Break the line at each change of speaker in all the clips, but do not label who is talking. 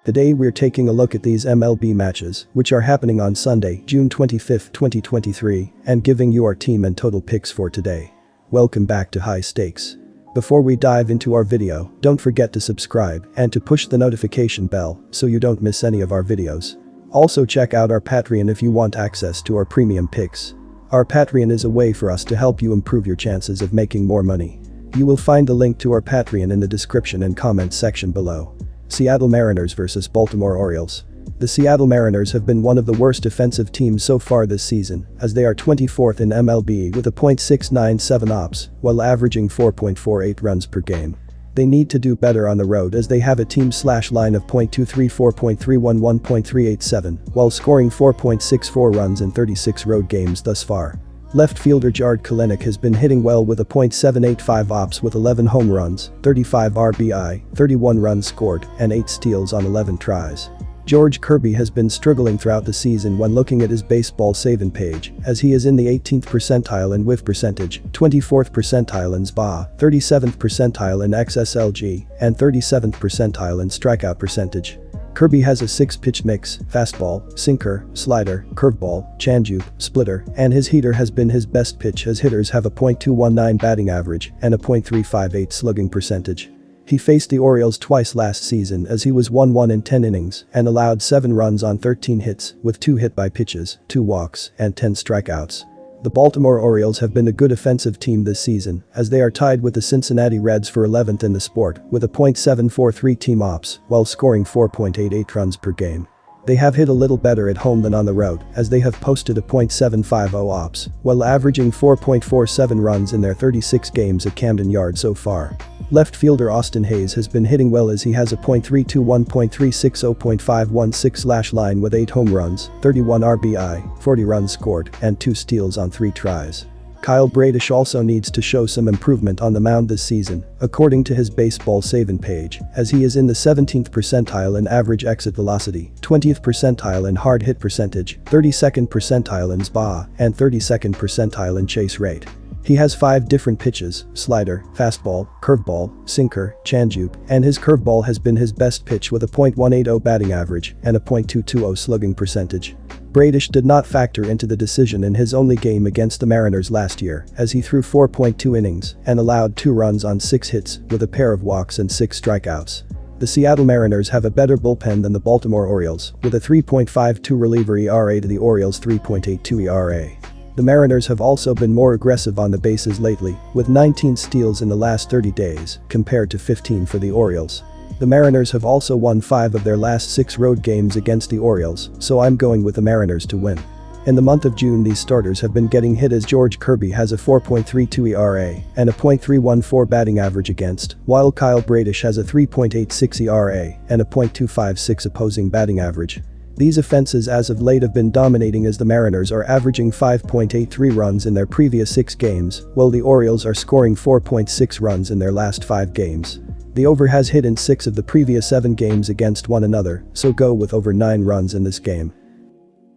Today we're taking a look at these MLB matches, which are happening on Sunday, June 25, 2023, and giving you our team and total picks for today. Welcome back to High Stakes. Before we dive into our video, don't forget to subscribe and to push the notification bell so you don't miss any of our videos. Also check out our Patreon if you want access to our premium picks. Our Patreon is a way for us to help you improve your chances of making more money. You will find the link to our Patreon in the description and comments section below. Seattle Mariners vs Baltimore Orioles. The Seattle Mariners have been one of the worst defensive teams so far this season, as they are 24th in MLB with a .697 ops, while averaging 4.48 runs per game. They need to do better on the road as they have a team/line of .234, .311, .387, while scoring 4.64 runs in 36 road games thus far. Left fielder Jarred Kelenic has been hitting well with a .785 ops with 11 home runs, 35 RBI, 31 runs scored, and 8 steals on 11 tries. George Kirby has been struggling throughout the season when looking at his baseball saving page, as he is in the 18th percentile in whiff percentage, 24th percentile in SBA, 37th percentile in XSLG, and 37th percentile in strikeout percentage. Kirby has a 6-pitch mix: fastball, sinker, slider, curveball, changeup, splitter, and his heater has been his best pitch as hitters have a .219 batting average and a .358 slugging percentage. He faced the Orioles twice last season as he was 1-1 in 10 innings and allowed 7 runs on 13 hits, with 2 hit by pitches, 2 walks, and 10 strikeouts. The Baltimore Orioles have been a good offensive team this season, as they are tied with the Cincinnati Reds for 11th in the sport with a .743 team ops, while scoring 4.88 runs per game. They have hit a little better at home than on the road, as they have posted a .750 ops, while averaging 4.47 runs in their 36 games at Camden Yards so far. Left fielder Austin Hayes has been hitting well as he has a .321, .360, .516/line with 8 home runs, 31 RBI, 40 runs scored, and 2 steals on 3 tries. Kyle Bradish also needs to show some improvement on the mound this season, according to his baseball saving page, as he is in the 17th percentile in average exit velocity, 20th percentile in hard hit percentage, 32nd percentile in SBA, and 32nd percentile in chase rate. He has 5 different pitches: slider, fastball, curveball, sinker, changeup, and his curveball has been his best pitch with a .180 batting average and a .220 slugging percentage. Bradish did not factor into the decision in his only game against the Mariners last year, as he threw 4.2 innings and allowed 2 runs on 6 hits with a pair of walks and 6 strikeouts. The Seattle Mariners have a better bullpen than the Baltimore Orioles, with a 3.52 reliever ERA to the Orioles' 3.82 ERA. The Mariners have also been more aggressive on the bases lately, with 19 steals in the last 30 days, compared to 15 for the Orioles. The Mariners have also won 5 of their last 6 road games against the Orioles, so I'm going with the Mariners to win. In the month of June, these starters have been getting hit as George Kirby has a 4.32 ERA and a .314 batting average against, while Kyle Bradish has a 3.86 ERA and a .256 opposing batting average. These offenses as of late have been dominating as the Mariners are averaging 5.83 runs in their previous 6 games, while the Orioles are scoring 4.6 runs in their last 5 games. The over has hit in 6 of the previous 7 games against one another, so go with over 9 runs in this game.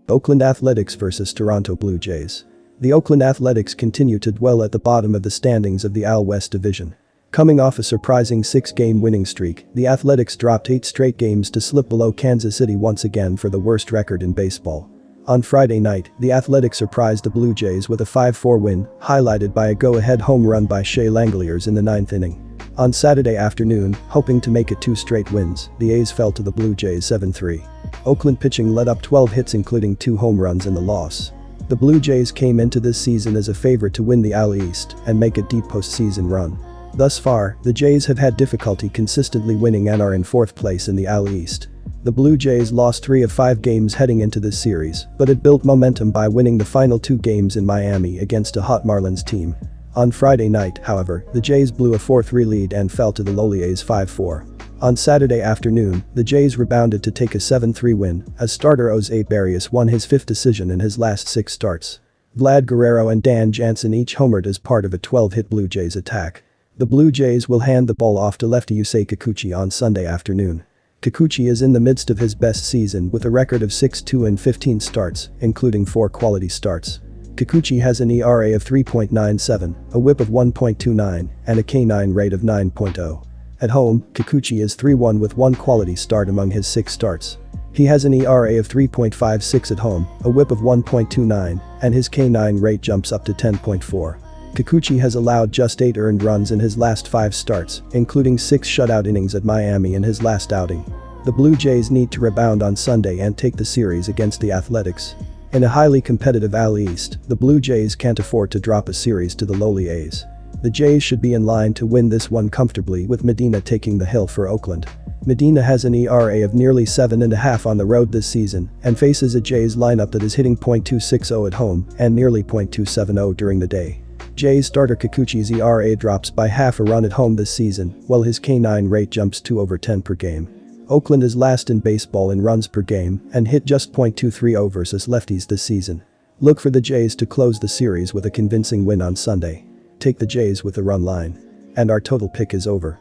Oakland Athletics vs Toronto Blue Jays. The Oakland Athletics continue to dwell at the bottom of the standings of the AL West Division. Coming off a surprising 6-game winning streak, the Athletics dropped 8 straight games to slip below Kansas City once again for the worst record in baseball. On Friday night, the Athletics surprised the Blue Jays with a 5-4 win, highlighted by a go-ahead home run by Shea Langeliers in the 9th inning. On Saturday afternoon, hoping to make it 2 straight wins, the A's fell to the Blue Jays 7-3. Oakland pitching led up 12 hits including 2 home runs in the loss. The Blue Jays came into this season as a favorite to win the AL East and make a deep postseason run. Thus far, the Jays have had difficulty consistently winning and are in 4th place in the AL East. The Blue Jays lost 3 of 5 games heading into this series, but it built momentum by winning the final 2 games in Miami against a hot Marlins team. On Friday night, however, the Jays blew a 4-3 lead and fell to the lowly A's 5-4. On Saturday afternoon, the Jays rebounded to take a 7-3 win, as starter Jose Barrios won his 5th decision in his last 6 starts. Vlad Guerrero and Dan Jansen each homered as part of a 12-hit Blue Jays attack. The Blue Jays will hand the ball off to lefty Yusei Kikuchi on Sunday afternoon. Kikuchi is in the midst of his best season with a record of 6-2 in 15 starts, including 4 quality starts. Kikuchi has an ERA of 3.97, a WHIP of 1.29, and a K9 rate of 9.0. At home, Kikuchi is 3-1 with one quality start among his 6 starts. He has an ERA of 3.56 at home, a whip of 1.29, and his K9 rate jumps up to 10.4. Kikuchi has allowed just 8 earned runs in his last 5 starts, including 6 shutout innings at Miami in his last outing. The Blue Jays need to rebound on Sunday and take the series against the Athletics. In a highly competitive AL East, the Blue Jays can't afford to drop a series to the lowly A's. The Jays should be in line to win this one comfortably, with Medina taking the hill for Oakland. Medina has an ERA of nearly 7.5 on the road this season and faces a Jays lineup that is hitting .260 at home and nearly .270 during the day. Jays starter Kikuchi's ERA drops by half a run at home this season, while his K9 rate jumps to over 10 per game. Oakland is last in baseball in runs per game and hit just .230 versus lefties this season. Look for the Jays to close the series with a convincing win on Sunday. Take the Jays with the run line. And our total pick is over.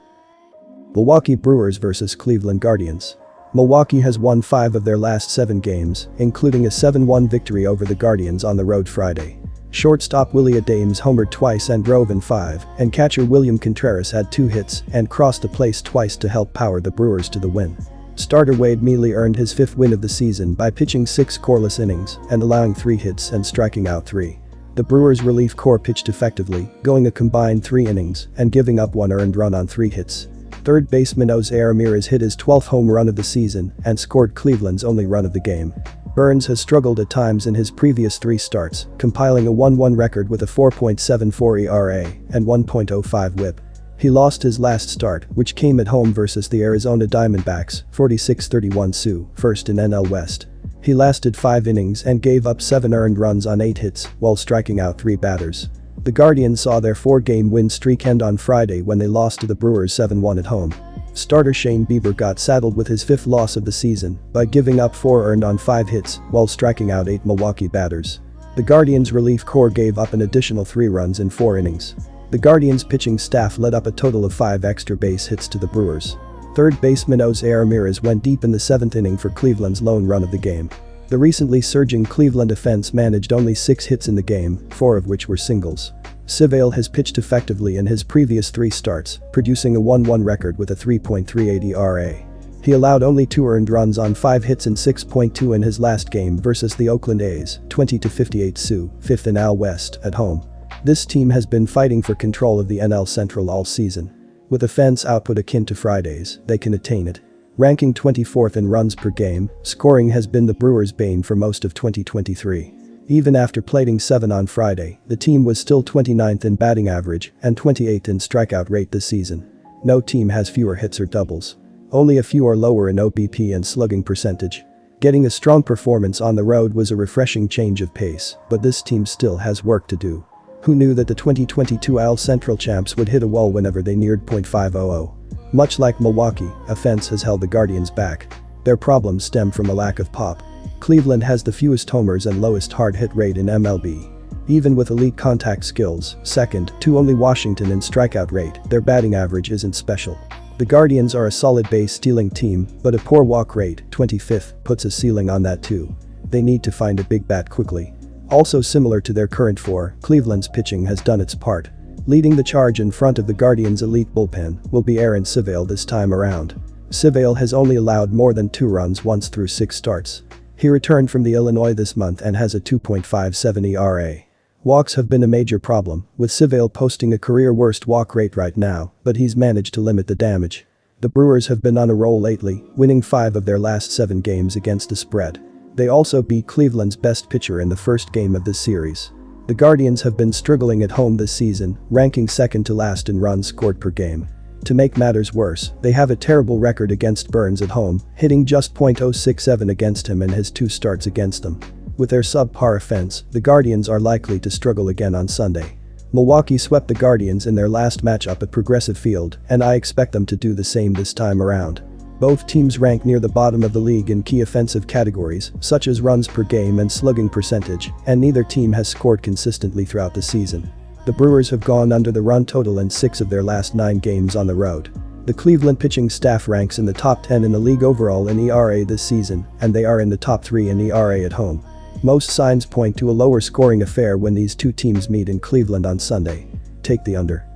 Milwaukee Brewers vs Cleveland Guardians. Milwaukee has won 5 of their last 7 games, including a 7-1 victory over the Guardians on the road Friday. Shortstop Willie Adames homered twice and drove in 5, and catcher William Contreras had 2 hits and crossed the place twice to help power the Brewers to the win. Starter Wade Miley earned his 5th win of the season by pitching 6 scoreless innings and allowing 3 hits and striking out 3. The Brewers' relief corps pitched effectively, going a combined 3 innings and giving up 1 earned run on 3 hits. Third baseman Jose Ramirez hit his 12th home run of the season and scored Cleveland's only run of the game. Burns has struggled at times in his previous 3 starts, compiling a 1-1 record with a 4.74 ERA and 1.05 whip. He lost his last start, which came at home versus the Arizona Diamondbacks, 46-31 Sioux, first in NL West. He lasted 5 innings and gave up 7 earned runs on 8 hits while striking out 3 batters. The Guardians saw their 4-game win streak end on Friday when they lost to the Brewers 7-1 at home. Starter Shane Bieber got saddled with his 5th loss of the season by giving up 4 earned on 5 hits while striking out 8 Milwaukee batters. The Guardians' relief corps gave up an additional 3 runs in 4 innings. The Guardians' pitching staff led up a total of 5 extra base hits to the Brewers. Third baseman Jose Ramirez went deep in the 7th inning for Cleveland's lone run of the game. The recently surging Cleveland offense managed only 6 hits in the game, 4 of which were singles. Civale has pitched effectively in his previous 3 starts, producing a 1-1 record with a 3.38 ERA. He allowed only 2 earned runs on 5 hits and 6.2 in his last game versus the Oakland A's, 20-58 Sioux, 5th in AL West, at home. This team has been fighting for control of the NL Central all season. With offense output akin to Friday's, they can attain it. Ranking 24th in runs per game, scoring has been the Brewers' bane for most of 2023. Even after plating 7 on Friday, the team was still 29th in batting average and 28th in strikeout rate this season. No team has fewer hits or doubles. Only a few are lower in OBP and slugging percentage. Getting a strong performance on the road was a refreshing change of pace, but this team still has work to do. Who knew that the 2022 AL Central champs would hit a wall whenever they neared .500? Much like Milwaukee, offense has held the Guardians back. Their problems stem from a lack of pop. Cleveland has the fewest homers and lowest hard hit rate in MLB. Even with elite contact skills, second to only Washington in strikeout rate, their batting average isn't special. The Guardians are a solid base stealing team, but a poor walk rate, 25th, puts a ceiling on that too. They need to find a big bat quickly. Also similar to their current 4, Cleveland's pitching has done its part. Leading the charge in front of the Guardians' elite bullpen will be Aaron Civale this time around. Civale has only allowed more than 2 runs once through 6 starts. He returned from the Illinois this month and has a 2.57 ERA. Walks have been a major problem, with Civale posting a career-worst walk rate right now, but he's managed to limit the damage. The Brewers have been on a roll lately, winning 5 of their last 7 games against the spread. They also beat Cleveland's best pitcher in the first game of this series. The Guardians have been struggling at home this season, ranking second to last in runs scored per game. To make matters worse, they have a terrible record against Burns at home, hitting just .067 against him in his 2 starts against them. With their subpar offense, the Guardians are likely to struggle again on Sunday. Milwaukee swept the Guardians in their last matchup at Progressive Field, and I expect them to do the same this time around. Both teams rank near the bottom of the league in key offensive categories, such as runs per game and slugging percentage, and neither team has scored consistently throughout the season. The Brewers have gone under the run total in 6 of their last 9 games on the road. The Cleveland pitching staff ranks in the top 10 in the league overall in ERA this season, and they are in the top 3 in ERA at home. Most signs point to a lower scoring affair when these 2 teams meet in Cleveland on Sunday. Take the under.